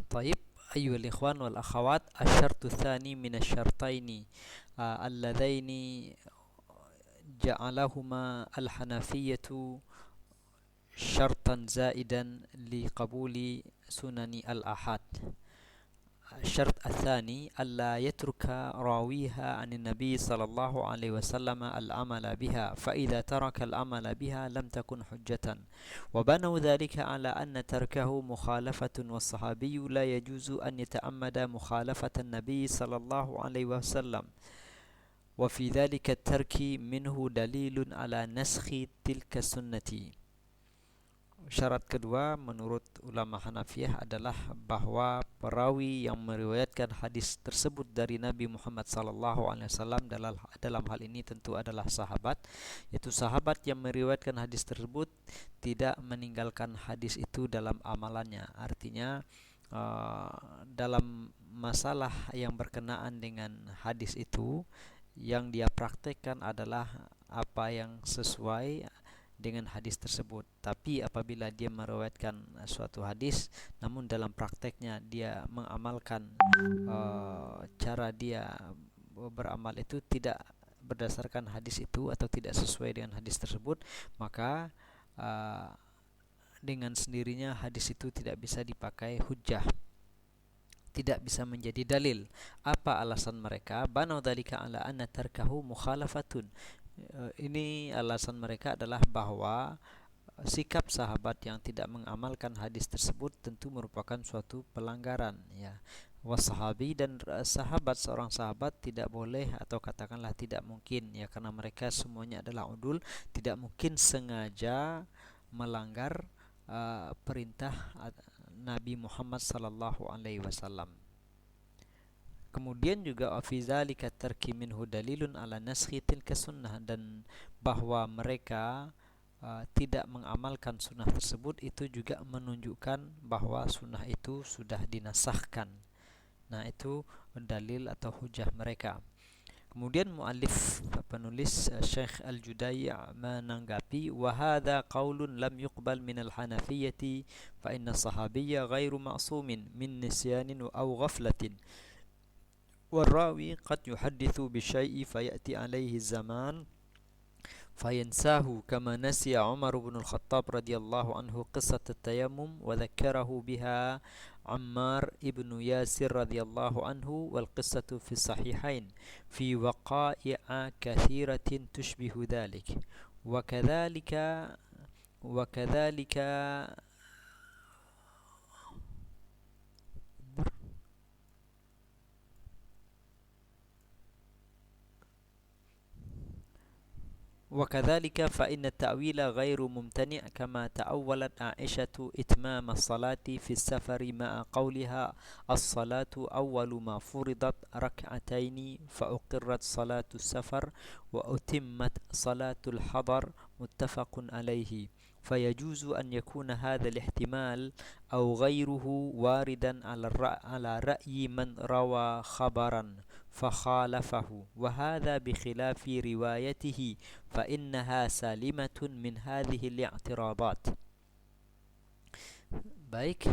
طيب أيها الإخوان والأخوات الشرط الثاني من الشرطين اللذين جعلهما الحنفية شرطا زائدا لقبول سنن الآحاد. الشرط الثاني ألا يترك راويها عن النبي صلى الله عليه وسلم العمل بها، فإذا ترك العمل بها لم تكن حجة، وبنوا ذلك على أن تركه مخالفة، والصحابي لا يجوز أن يتعمد مخالفة النبي صلى الله عليه وسلم، وفي ذلك الترك منه دليل على نسخ تلك السنة. Syarat kedua menurut ulama Hanafiyah adalah bahwa perawi yang meriwayatkan hadis tersebut dari Nabi Muhammad SAW dalam hal ini tentu adalah sahabat, yaitu sahabat yang meriwayatkan hadis tersebut tidak meninggalkan hadis itu dalam amalannya. Artinya dalam masalah yang berkenaan dengan hadis itu, yang dia praktekkan adalah apa yang sesuai dengan hadis tersebut. Tapi apabila dia meriwayatkan suatu hadis namun dalam prakteknya dia mengamalkan cara dia beramal itu tidak berdasarkan hadis itu atau tidak sesuai dengan hadis tersebut, maka dengan sendirinya hadis itu tidak bisa dipakai hujjah, tidak bisa menjadi dalil. Apa alasan mereka? Banau dzalika ala anna tarkahu mukhalafatun. Ini alasan mereka adalah bahwa sikap sahabat yang tidak mengamalkan hadis tersebut tentu merupakan suatu pelanggaran, ya. Wasahabi dan sahabat, seorang sahabat tidak boleh atau katakanlah tidak mungkin, ya, karena mereka semuanya adalah udul, tidak mungkin sengaja melanggar perintah Nabi Muhammad sallallahu alaihi wasallam. Kemudian juga fi zalika tarki minhu dalilun ala naskhi tilka sunnah, dan bahwa mereka tidak mengamalkan sunnah tersebut itu juga menunjukkan bahwa sunnah itu sudah dinasahkan. Nah, itu dalil atau hujah mereka. Kemudian penulis Syekh Al-Judai menanggapi, wa hadza qaulun lam yuqbal min al-hanafiyyati fa inna sahabiyya ghairu ma'sumin min nisyanin aw ghaflatin. والراوي قد يحدث بالشيء فيأتي عليه الزمان فينساه، كما نسي عمر بن الخطاب رضي الله عنه قصة التيمم وذكره بها عمار ابن ياسر رضي الله عنه، والقصة في الصحيحين في وقائع كثيرة تشبه ذلك. وكذلك وكذلك فإن التأويل غير ممتنع، كما تأولت عائشة إتمام الصلاة في السفر مع قولها الصلاة أول ما فرضت ركعتين فأقرت صلاة السفر وأتمت صلاة الحضر، متفق عليه. فيجوز أن يكون هذا الاحتمال أو غيره واردا على رأي من روى خبرا فخالفه، وهذا بخلاف روايته فإنها سالمة من هذه الاعتراضات. Baik,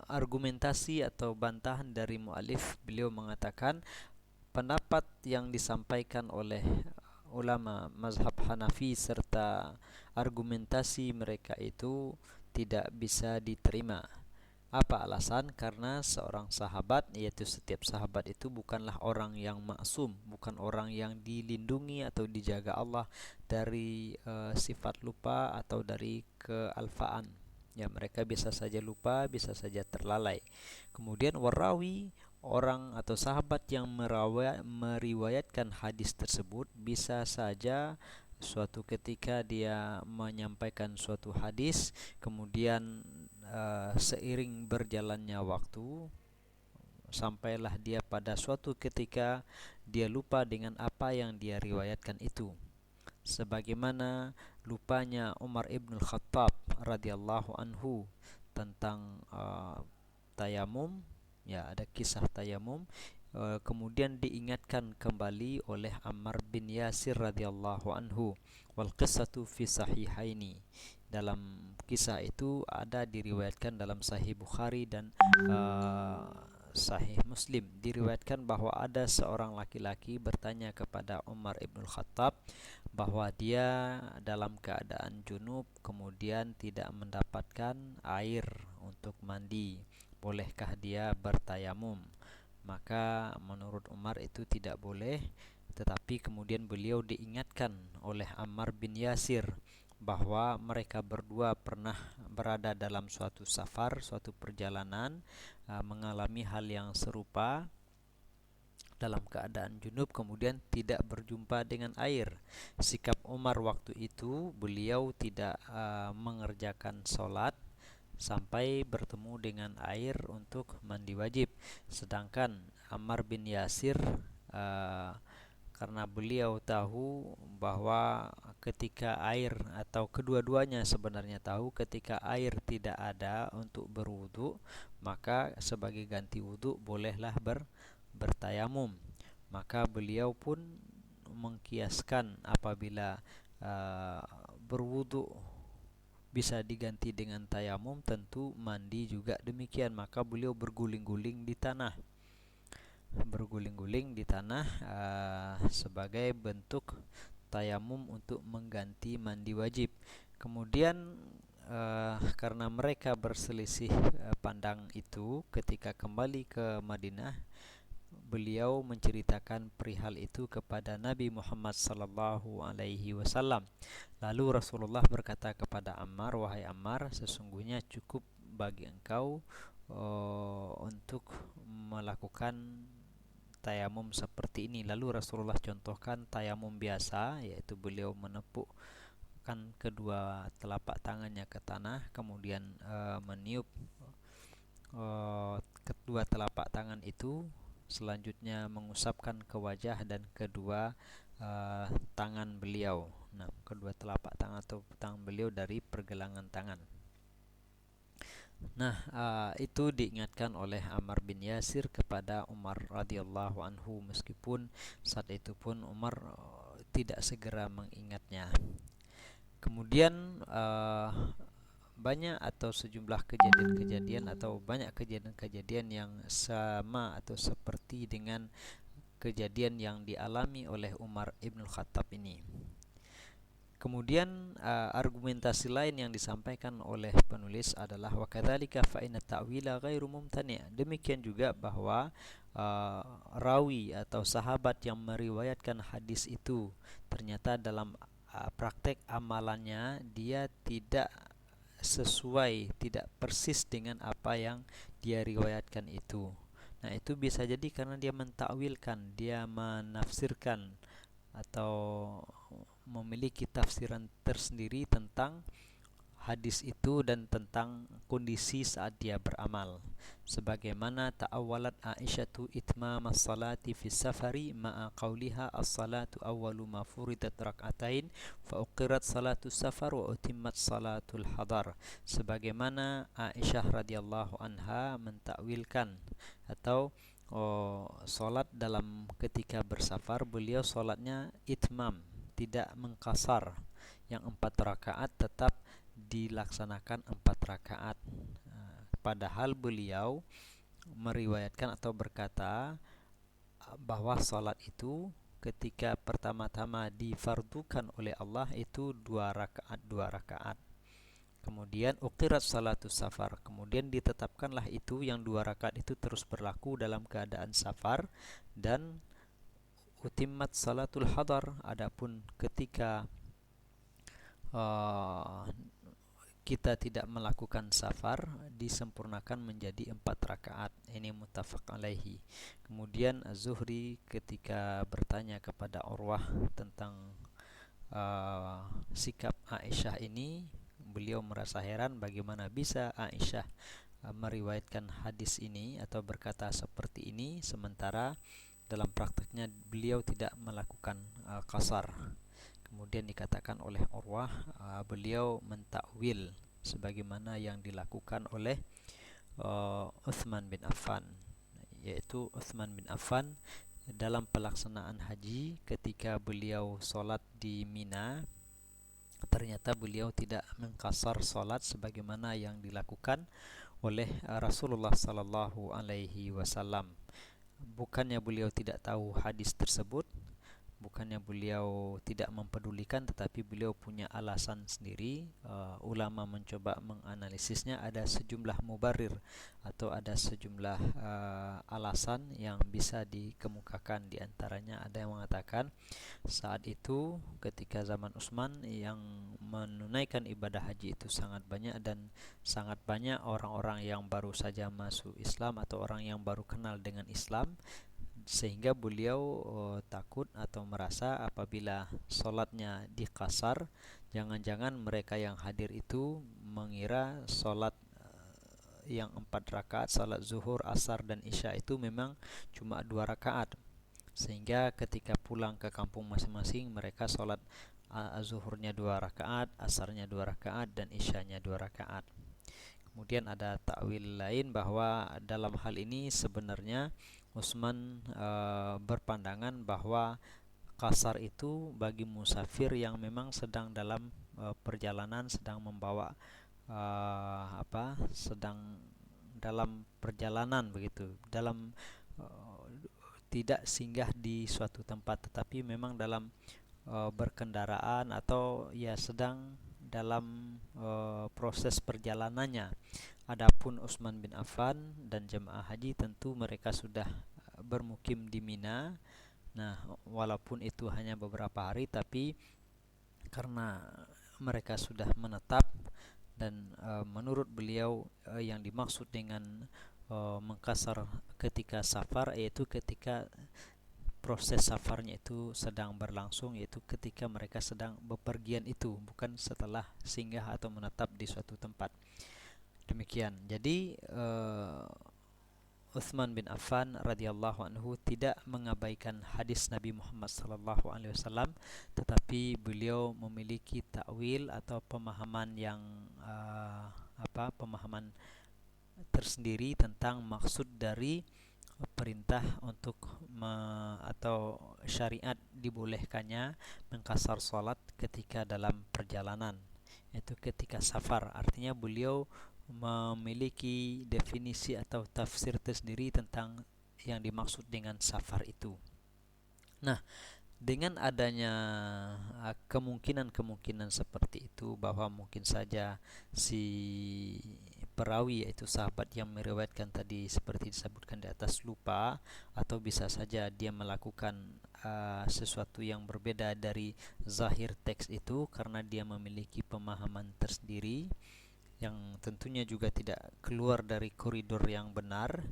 argumentasi atau bantahan dari mu'alif, beliau mengatakan pendapat yang disampaikan oleh ulama mazhab Hanafi serta argumentasi mereka itu tidak bisa diterima. Apa alasan? Karena seorang sahabat, yaitu setiap sahabat itu bukanlah orang yang maksum, bukan orang yang dilindungi atau dijaga Allah dari sifat lupa atau dari kealfaan. Ya, mereka bisa saja lupa, bisa saja terlalai. Kemudian warawi, orang atau sahabat yang meriwayatkan hadis tersebut, bisa saja suatu ketika dia menyampaikan suatu hadis, kemudian seiring berjalannya waktu sampailah dia pada suatu ketika dia lupa dengan apa yang dia riwayatkan itu, sebagaimana lupanya Umar ibn Khattab radhiyallahu anhu tentang tayamum. Ya, ada kisah tayamum kemudian diingatkan kembali oleh Ammar bin Yasir radhiyallahu anhu. Wal qissatu fi sahihaini. Dalam kisah itu ada diriwayatkan dalam Sahih Bukhari dan Sahih Muslim, diriwayatkan bahwa ada seorang laki-laki bertanya kepada Umar ibn Khattab bahwa dia dalam keadaan junub kemudian tidak mendapatkan air untuk mandi, bolehkah dia bertayamum? Maka menurut Umar itu tidak boleh, tetapi kemudian beliau diingatkan oleh Ammar bin Yasir bahwa mereka berdua pernah berada dalam suatu safar, suatu perjalanan, mengalami hal yang serupa dalam keadaan junub kemudian tidak berjumpa dengan air. Sikap Umar waktu itu, beliau tidak mengerjakan sholat sampai bertemu dengan air untuk mandi wajib. Sedangkan Ammar bin Yasir karena beliau tahu bahwa ketika air, atau kedua-duanya sebenarnya tahu, ketika air tidak ada untuk berwudu, maka sebagai ganti wudu bolehlah bertayamum. Maka beliau pun mengkiaskan apabila berwudu bisa diganti dengan tayamum, tentu mandi juga demikian. Maka beliau berguling-guling di tanah, sebagai bentuk tayamum untuk mengganti mandi wajib. Kemudian karena mereka berselisih pandang itu, ketika kembali ke Madinah, beliau menceritakan perihal itu kepada Nabi Muhammad sallallahu alaihi wasallam. Lalu Rasulullah berkata kepada Ammar, "Wahai Ammar, sesungguhnya cukup bagi engkau untuk melakukan tayamum seperti ini." Lalu Rasulullah contohkan tayamum biasa, yaitu beliau menepukkan kedua telapak tangannya ke tanah, kemudian meniup kedua telapak tangan itu, selanjutnya mengusapkan ke wajah dan kedua tangan beliau. Nah, kedua telapak tangan atau tangan beliau dari pergelangan tangan. Nah, itu diingatkan oleh Ammar bin Yasir kepada Umar radhiyallahu anhu, meskipun saat itu pun Umar tidak segera mengingatnya. Kemudian banyak atau sejumlah kejadian-kejadian atau banyak kejadian-kejadian yang sama atau seperti dengan kejadian yang dialami oleh Umar ibn Khattab ini. Kemudian argumentasi lain yang disampaikan oleh penulis adalah wa kadzalika fa inna ta'wila ghairu mumtani'. Demikian juga bahwa rawi atau sahabat yang meriwayatkan hadis itu ternyata dalam praktek amalannya dia tidak sesuai, tidak persis dengan apa yang dia riwayatkan itu. Nah, itu bisa jadi karena dia mentakwilkan, dia menafsirkan atau memiliki tafsiran tersendiri tentang hadis itu dan tentang kondisi saat dia beramal. Sebagaimana ta'awwalat Aisyatu itmam as-salati fi safari ma'a qawliha as-salatu awwalu ma furidat rak'atain fa uqirat salatu safar wa utimmat salatul hadar. Sebagaimana Aisyah radhiyallahu anha mentakwilkan atau salat dalam ketika bersafar, beliau salatnya itmam, tidak mengqasar, yang 4 rakaat tetap dilaksanakan 4 rakaat. Padahal beliau meriwayatkan atau berkata bahwa salat itu ketika pertama-tama difardukan oleh Allah itu 2 rakaat. Kemudian uqirat salatus safar, kemudian ditetapkanlah itu yang 2 rakaat itu terus berlaku dalam keadaan safar, dan utimmat salatul hadar, adapun ketika kita tidak melakukan safar, disempurnakan menjadi 4 rakaat. Ini muttafaq alaihi. Kemudian Az-Zuhri ketika bertanya kepada Urwah tentang sikap Aisyah ini, beliau merasa heran bagaimana bisa Aisyah meriwayatkan hadis ini atau berkata seperti ini, sementara dalam prakteknya beliau tidak melakukan qasar. Kemudian dikatakan oleh Urwah, beliau mentakwil sebagaimana yang dilakukan oleh Utsman bin Affan, yaitu Utsman bin Affan dalam pelaksanaan haji ketika beliau sholat di Mina. Ternyata beliau tidak mengqasar sholat sebagaimana yang dilakukan oleh Rasulullah sallallahu alaihi wasallam. Bukannya beliau tidak tahu hadis tersebut, bukannya beliau tidak mempedulikan, tetapi beliau punya alasan sendiri. Ulama mencoba menganalisisnya, ada sejumlah mubarir atau ada sejumlah alasan yang bisa dikemukakan. Di antaranya ada yang mengatakan saat itu ketika zaman Utsman yang menunaikan ibadah haji itu sangat banyak, dan sangat banyak orang-orang yang baru saja masuk Islam atau orang yang baru kenal dengan Islam, sehingga beliau takut atau merasa apabila sholatnya dikasar, jangan-jangan mereka yang hadir itu mengira sholat yang 4 rakaat, salat zuhur, asar dan isya itu memang cuma 2 rakaat, sehingga ketika pulang ke kampung masing-masing mereka sholat zuhurnya 2 rakaat, asarnya 2 rakaat dan isyanya 2 rakaat. Kemudian ada takwil lain bahwa dalam hal ini sebenarnya Utsman berpandangan bahwa qasar itu bagi musafir yang memang sedang dalam perjalanan, sedang membawa sedang dalam perjalanan begitu, dalam tidak singgah di suatu tempat, tetapi memang dalam berkendaraan atau ya sedang dalam proses perjalanannya. Adapun Utsman bin Affan dan jemaah haji tentu mereka sudah bermukim di Mina. Nah, walaupun itu hanya beberapa hari, tapi karena mereka sudah menetap, dan menurut beliau yang dimaksud dengan mengqasar ketika safar yaitu ketika proses safarnya itu sedang berlangsung, yaitu ketika mereka sedang bepergian itu, bukan setelah singgah atau menetap di suatu tempat. Demikian. Jadi Utsman bin Affan radhiyallahu anhu tidak mengabaikan hadis Nabi Muhammad sallallahu alaihi wasallam, tetapi beliau memiliki takwil atau pemahaman yang pemahaman tersendiri tentang maksud dari perintah untuk atau syariat dibolehkannya mengqasar salat ketika dalam perjalanan, yaitu ketika safar. Artinya beliau memiliki definisi atau tafsir tersendiri tentang yang dimaksud dengan safar itu. Nah, dengan adanya kemungkinan-kemungkinan seperti itu, bahwa mungkin saja si perawi yaitu sahabat yang meriwayatkan tadi seperti disebutkan di atas lupa, atau bisa saja dia melakukan sesuatu yang berbeda dari zahir teks itu karena dia memiliki pemahaman tersendiri yang tentunya juga tidak keluar dari koridor yang benar.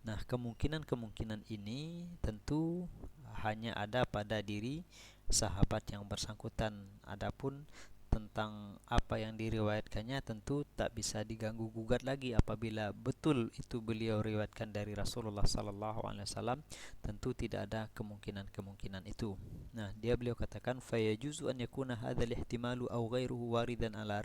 Nah, kemungkinan-kemungkinan ini tentu hanya ada pada diri sahabat yang bersangkutan. Adapun tentang apa yang diriwayatkannya tentu tak bisa diganggu gugat lagi. Apabila betul itu beliau riwayatkan dari Rasulullah sallallahu alaihi wasallam, tentu tidak ada kemungkinan-kemungkinan itu. Nah, beliau katakan fayajuzu an yakuna hadzal ihtimalu aw ghairuhu waridan ala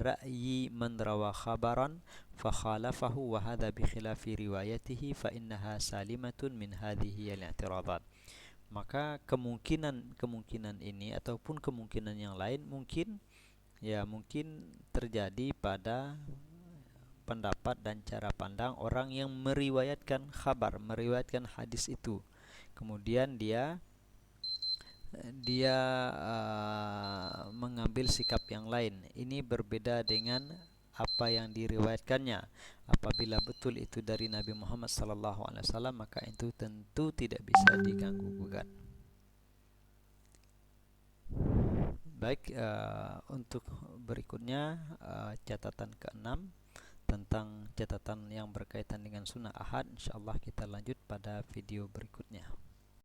ra'yi man rawa khabaran fa khalafahu wa hadha bi khilafi riwayatihi fa innaha salimatun min hadhihi al-i'tiradat. Maka kemungkinan ini ataupun kemungkinan yang lain mungkin terjadi pada pendapat dan cara pandang orang yang meriwayatkan khabar, meriwayatkan hadis itu. Kemudian dia mengambil sikap yang lain. Ini berbeda dengan apa yang diriwayatkannya. Apabila betul itu dari Nabi Muhammad SAW, maka itu tentu tidak bisa diganggu gugat. Baik, untuk berikutnya catatan ke-6 tentang catatan yang berkaitan dengan sunnah ahad. InsyaAllah kita lanjut pada video berikutnya.